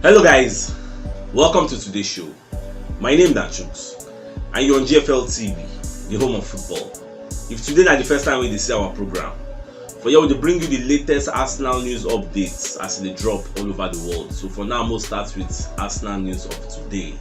Hello guys, welcome to today's show. My name is CHUKS and you're on GFL TV, the home of football. If today is the first time we see our program, for here we bring you the latest Arsenal news updates as they drop all over the world. So for now, we'll start with Arsenal news of today.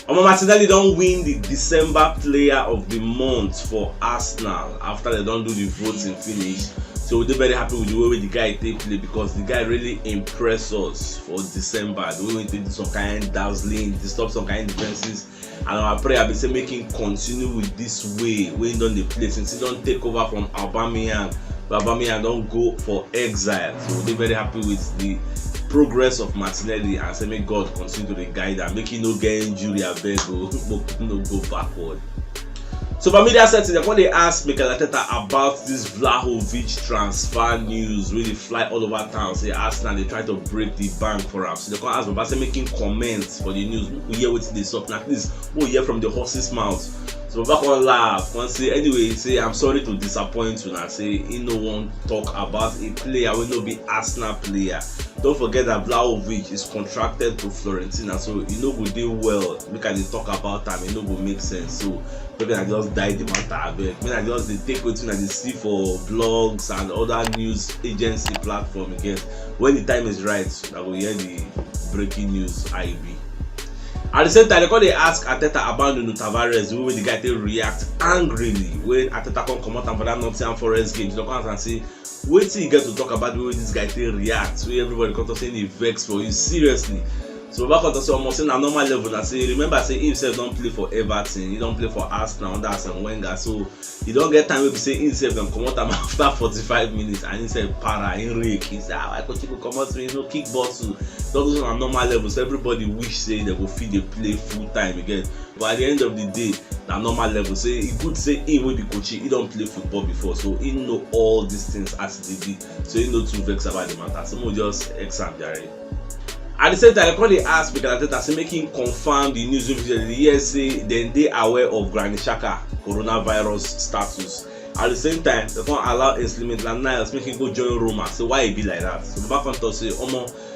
Martinelli don't win the December Player of the Month for Arsenal after they don't do the voting finish. So we're very happy with the way the guy play because the guy really impressed us for December. The way we did some kind of dazzling, disturb some kind of defenses, and our prayer be say make him continue with this way when he don't play since he don't take over from Aubameyang. But Aubameyang don't go for exile. So we're very happy with the progress of Martinelli and say make God continue to guide and make him no get injury and beg no go backward. So for media setting, when they ask Mikel Arteta about this Vlahovic transfer news, really fly all over town, say Arsenal they try to break the bank for him. So they can ask Baba say making comments for the news. We hear what they talk, at least we hear from the horse's mouth. So Baba can laugh, can say anyway, say I'm sorry to disappoint you and say he no one talk about a player will not be Arsenal player. Don't forget that Vlahovic is contracted to Fiorentina, so he no go do well. We can talk about time, it no go make sense. So maybe I just die the matter. Maybe I just they take what they see for blogs and other news agency platform again. When the time is right, I will hear the breaking news. IB. At the same time, they ask Arteta about Nuno Tavares, the way the guy react angrily when Arteta come out and for that Nottingham Forest game. They come and say, wait till you get to talk about the way this guy react. So everybody come to say he vex for you seriously. So back on to say almost in a normal level. I say remember say himself don't play for Everton, he don't play for Arsenal under Arsene Wenger. So he don't get time to say himself and come out after 45 minutes and he said para in rake. He said I could come out with no kick bottle. Those on a normal level. So everybody wish say they will feed the play full time again. But at the end of the day, na normal level. Say he could say he will be coaching, he don't play football before. So he know all these things as they did. So he know too vex about the matter. Some just exam there. At the same time, they ask Mikel Arteta say make him confirm the news of the year say then they are aware of Granit Xhaka coronavirus status. At the same time, they can't allow Maitland Niles make him go join Roma. So why it be like that? So the back on to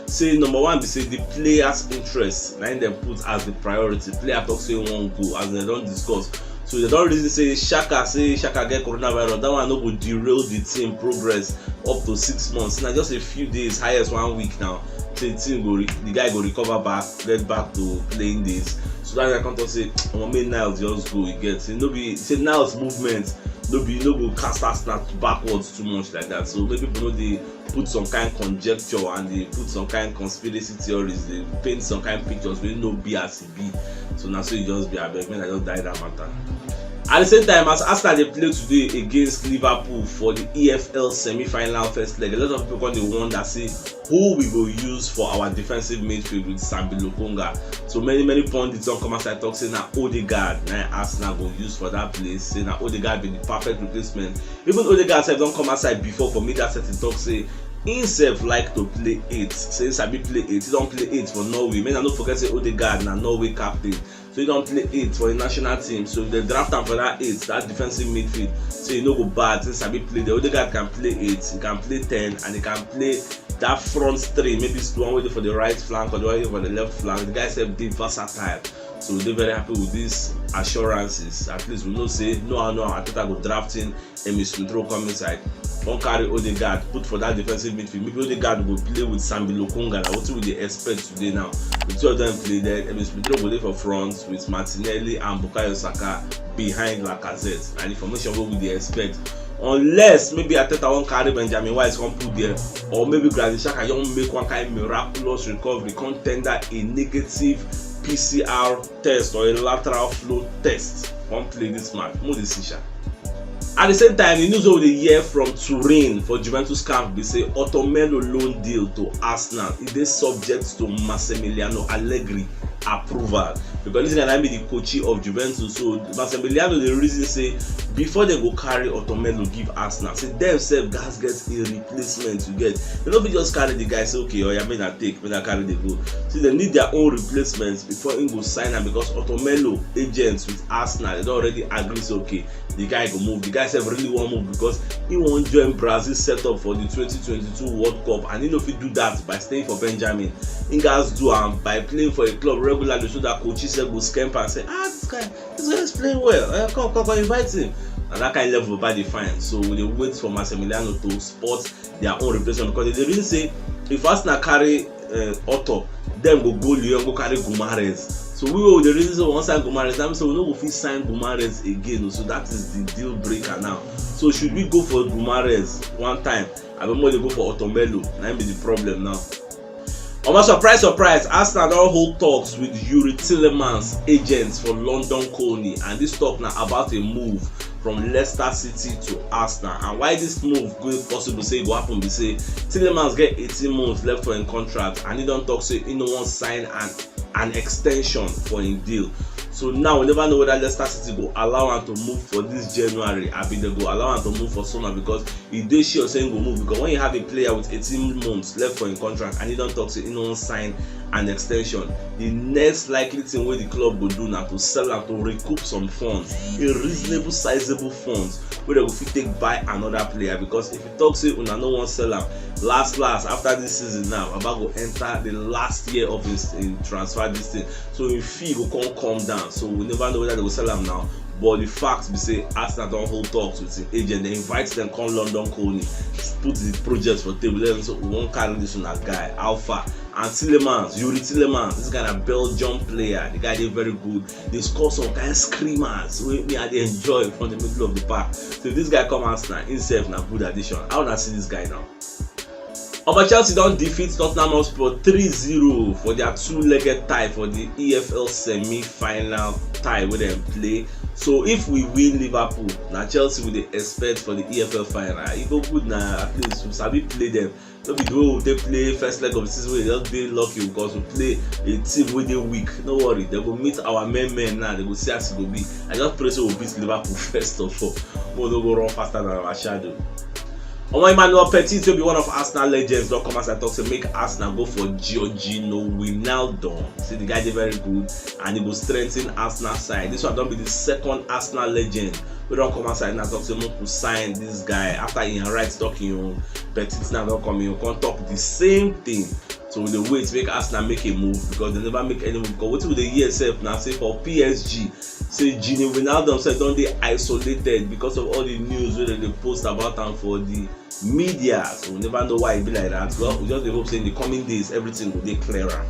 say number one be say the players' interest, now them put as the priority. Player talk say one go as they don't discuss. So they don't really say Xhaka get coronavirus. That one no go derail the team progress up to 6 months. Now just a few days, highest 1 week now. So the guy go recover back, get back to playing days. So that's why I come to say, make Niles just go. He gets it. No be say Niles movement. No go cast Arsenal backwards too much like that. So maybe people know they put some kind of conjecture and they put some kind of conspiracy theories. They paint some kind of pictures where no be as it be. So now so you just be a beg. I just die that matter. At the same time, as Arsenal they play today against Liverpool for the EFL semi-final first leg, a lot of people they wonder say who we will use for our defensive midfield with Sambi Lokonga. So many pundits don't come outside talk say now Odegaard, now Arsenal will use for that place. Say now Odegaard be the perfect replacement. Even Odegaard said don't come outside before for me that setting talk say himself like to play 8. Say Sabi play 8. He don't play 8 for Norway. Man, I don't forget say Odegaard na Norway captain. So he don't play 8 for the national team. So if they draft him for that 8, that defensive midfield, so you no go bad. Since Sabi play, the Odegaard can play 8, he can play 10, and he can play that front 3. Maybe it's one way for the right flank or the way for the left flank. The guy said be versatile. So they're very happy with these assurances. At least we know say no, Arteta go drafting Emi Smith-Rowe come inside. Don't carry Odegaard, put for that defensive midfield. Maybe Odegaard will play with Sambi Lokonga. What will they expect today now? The two of them play there. Emi Smith-Rowe will play for front with Martinelli and Bukayo Saka behind Lacazette. And information what will they expect? Unless maybe Arteta won't carry Benjamin White come put there, or maybe Granit Xhaka don't make one kind of miraculous recovery, contender a negative PCR test or a lateral flow test. Won't play this match. More decision. At the same time, the news of the year from Turin for Juventus camp be say Otomelo loan deal to Arsenal. It is subject to Massimiliano Allegri approval, because this guy be the coach of Juventus. So Massimiliano the reason say before they go carry Otomelo give Arsenal, say themselves guys get a replacement to get. They don't just carry the guy say okay, or I mean I carry the go. So they need their own replacements before he go sign am, because Otomelo agents with Arsenal they don't already agree say okay the guy go move. The guy said really want move because he won't join Brazil setup for the 2022 World Cup, and he know if he do that by staying for Benjamin. He guys do by playing for a club regularly, so that coaches will scamper and say this guy is playing well. Come invite him. And that kind of level by the fine. So they wait for Massimiliano to spot their own replacement, because they really say if Arsenal carry Otto, them go Lyon, go carry Gumares. So we will the reason we want sign Gumares. That means we know if we sign Gumares again. So that is the deal breaker now. So should we go for Gumares one time? I don't know they go for Otomelo. That be the problem now. Surprise, Arsenal don't hold talks with Yuri Tillemans agents for London Colney, and this talk now about a move from Leicester City to Arsenal. And why this move going possible say go happen, be say Tillemans get 18 months left for his contract, and he don't talk say he no want sign an extension for his deal. So now we never know whether Leicester City go allow him to move for this January. I mean they go allow him to move for summer, because he dey sure saying go move, because when you have a player with 18 months left for his contract and he don't talk say he no want sign an extension, the next likely thing where the club will do now to sell and to recoup some funds, a reasonable sizable funds where they will take buy another player. Because if you talk say una no want sell him last after this season now, about go enter the last year of his transfer this thing, so his fee go come down. So we never know whether they will sell him now. But the facts be say Arsenal don't hold talks with the agent. They invite them come London Colney, put the project for table. Let them say we won't carry this on that guy Alpha. And Tillemans, Yuri Tillemans, this kind of Belgian player, the guy did very good. They score some kind of screamers we they enjoy from the middle of the park. So if this guy come Arsenal himself na good addition. I wanna see this guy now. Chelsea don't defeat Tottenham Hotspur 3-0 for their two-legged tie for the EFL semi-final tie where they play. So if we win Liverpool, now Chelsea will expect for the EFL final. It go good now, at least we sabi play them. No be the way they play first leg of the season where they just dey lucky, because we play a team where they weak. No worry, they go meet our men now. They go see as it go be. I just pray so we beat Liverpool first of all. We don't go run faster than our shadow. Emmanuel Petit will be one of Arsenal legends. Don't come as I talk to make Arsenal go for Giorgino Wijnaldum. See the guy did very good, and he will strengthen Arsenal side. This one don't be the second Arsenal legend. We don't come outside and talk to him to sign this guy after he right talking. Petit now don't come in. You can't talk the same thing. So the wait to make Arsenal make a move, because they never make any move. Because what will the year itself now say for PSG? Say Gini Wijnaldum said don't they isolated because of all the news where they post about them for the media. So we never know why it be like that. Well, we just hope say in the coming days everything will be clearer.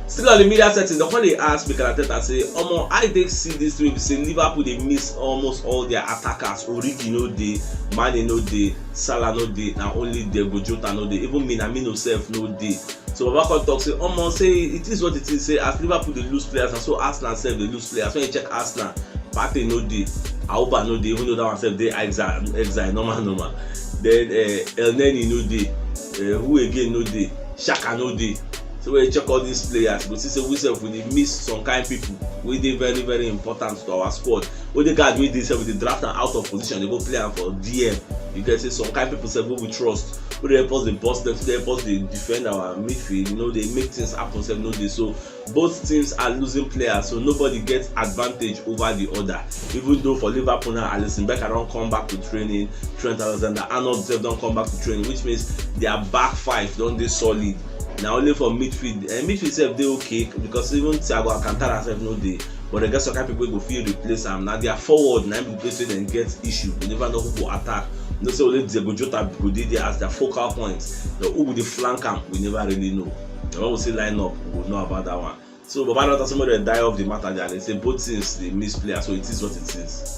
Still on the media settings, the one they ask Mikel Arteta say, I dey see this way. Say Liverpool they miss almost all their attackers. Origi no dey, Mane no dey, Salah no dey, now only Diego Jota no dey, even Minamino self no dey. So Babako talk say, say it is what it is. Say as Liverpool they lose players, and so Arsenal self they lose players. When you check Arsenal, Partey no dey, Auba no dey, even though that one self they exile normal. Then El Neni no dey, who again no dey, Xhaka no dey. So when you check all these players, you see say we self we miss some kind of people wey dey very very important to our squad. When the guys wey dey self with the draft and out of position, they go play am for DM. You can see some kind of people self wey we trust. Who dey help us dey bust them, they help us dey defend our midfield. You know, they make things happen self no dey. So both teams are losing players, so nobody gets advantage over the other. Even though for Liverpool now, Alisson Becker don't come back to training, Trent Alexander-Arnold self don't come back to training, which means their back five don't dey solid. Now only for midfield, midfield self they okay, because even Thiago Alcantara self no dey, but the guys some kind of people go feel replace them. Now they are forward, now the place where they get issue. We never know who will attack. No say only Diego Jota go dey there as their focal points. The who will the flank am, we never really know. The one we say line up, we will know about that one. So but not somebody die off the matter there. They say both teams they miss players, so it is what it is.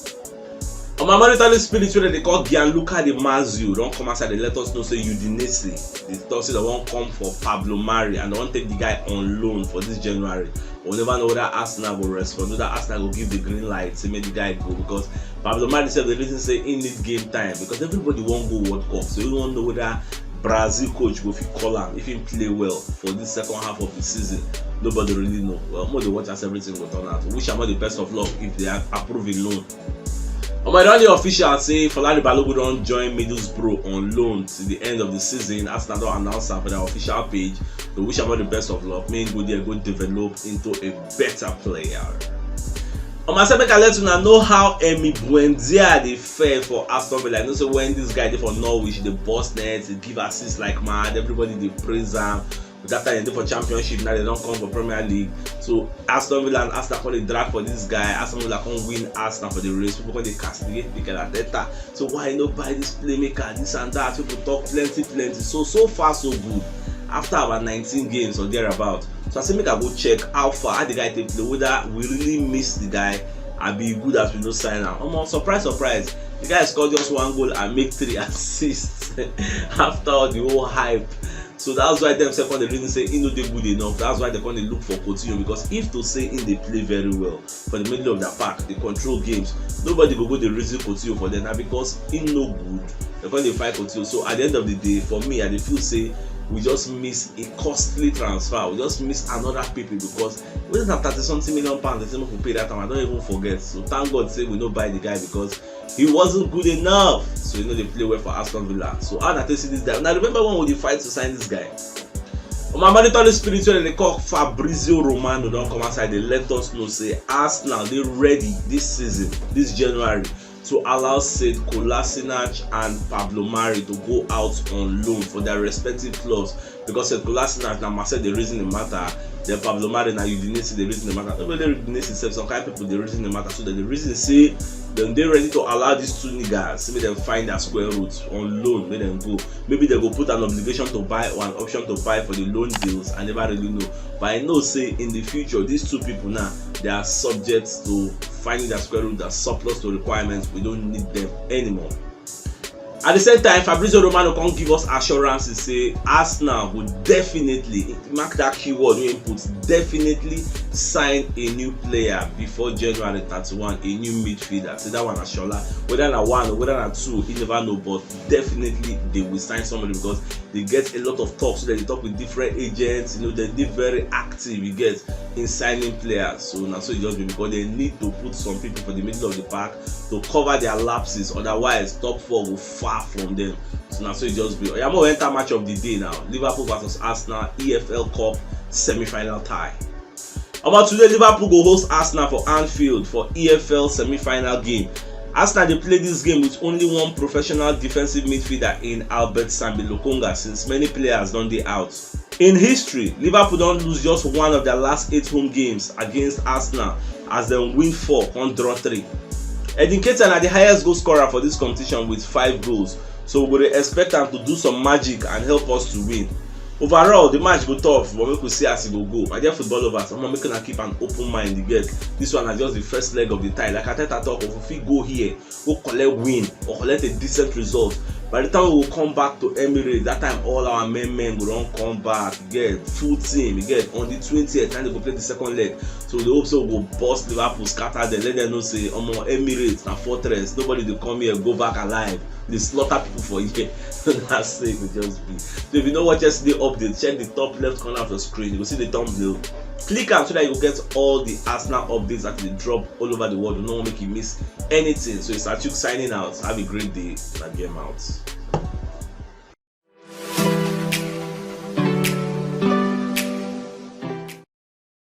On my monetary spirit wey they call Gianluca Di Marzio don't come outside, they let us know say Udinese they talk say they won't come for Pablo Mari and they won't take the guy on loan for this January. We'll never know whether Arsenal will respond, whether Arsenal will give the green light to make the guy go, because Pablo Mari said the reason say he need game time because everybody won't go World Cup, so we won't know whether Brazil coach will call him if he play well for this second half of the season. nobody really know. Well, more they watch as everything go turn out. Wish am all the best of luck if they approve a loan. My only official say Folari Balogun don join Middlesbrough on loan till the end of the season. Arsenal don announce am for their official page. So wish am all the best of luck. May go there go develop into a better player. On my second, I let you know how Emi Buendia dey fare for Aston Villa. I know so when this guy dey for Norwich, the boss net, he give assists like mad. Everybody dey praise am. But after they dey for Championship, now they don't come for Premier League. So Aston Villa and Arsenal come dey drag for this guy. Aston Villa come win Arsenal for the race. People come dey castigate Mikel Arteta. So why no buy this playmaker, this and that? People talk plenty. So far so good. After about 19 games or thereabout. So I say make I go check how far the guy take play, whether we really miss the guy and be good as we no sign am. Surprise, the guy scored just 1 goal and make 3 assists after all the whole hype. So that's why them second the reason say he no dey good enough. That's why they come dey look for Coutinho, because if to say in they play very well for the middle of the park, they control games, nobody go the reason Coutinho for them. Now because he no good, they come dey fight Coutinho. So at the end of the day, for me, I dey feel say we just miss a costly transfer. We just miss another people, because we don't have 30-something million pounds. The same people pay that time. I don't even forget. So thank God say we don't buy the guy because he wasn't good enough. So you know they play well for Aston Villa. So how I see this guy. Now remember when we fight to sign this guy? On my mandatory spiritual, they call Fabrizio Romano don't come outside. They let us know say Arsenal they ready this season, this January, to allow Said Kolasinac and Pablo Mari to go out on loan for their respective clubs, because Said Kolasinac now Marcel the reason the matter, then Pablo Mari now Udinese the reason the matter. Nobody Udinese itself, some kind of people the reason the matter. So that the reason say then they ready to allow these two niggas, make them find their square roots on loan, make them go. Maybe they go put an obligation to buy or an option to buy for the loan deals. I never really know, but I know say in the future these two people now they are subject to finding their square root, that surplus to requirements. We don't need them anymore. At the same time, Fabrizio Romano can't give us assurances say Arsenal would definitely, mark that keyword we input, definitely sign a new player before January 31, a new midfielder. Say that one Ashola, whether na one or whether na two, you never know, but definitely they will sign somebody, because they get a lot of talks. So they talk with different agents, you know, they're very active, you get, in signing players. So now so it just be because they need to put some people for the middle of the park to cover their lapses, otherwise top 4 will far from them. So now so it just be. I'm gonna enter match of the day now. Liverpool versus Arsenal, EFL Cup semi-final tie. About today, Liverpool go host Arsenal for Anfield for EFL semi-final game. Arsenal they play this game with only one professional defensive midfielder in Albert Sambi Lokonga, since many players don't dey out. In history, Liverpool don't lose just one of their last 8 home games against Arsenal, as they win 4 and draw 3. Edin Keita are the highest goal scorer for this competition with 5 goals, so we expect them to do some magic and help us to win. Overall, the match go tough, but we could see as it go. My dear football lovers, I'm making a keep an open mind. You get this one is just the first leg of the tie. Like I talk of, if we go here, go collect win or collect a decent result. By the time we will come back to Emirates, that time all our men will don't come back. You get full team. You get on the 20th, and they go play the second leg. So they also go bust Liverpool, scatter them, let them know say, Emirates na fortress. Nobody will come here go back alive. They slaughter people for here. That's it. Will just be. So if you know what yesterday update, check the top left corner of the screen. You will see the thumbnail. Click am so that you will get all the Arsenal updates that they drop all over the world. Do not make you miss anything. So it's CHUKS signing out. Have a great day and get out.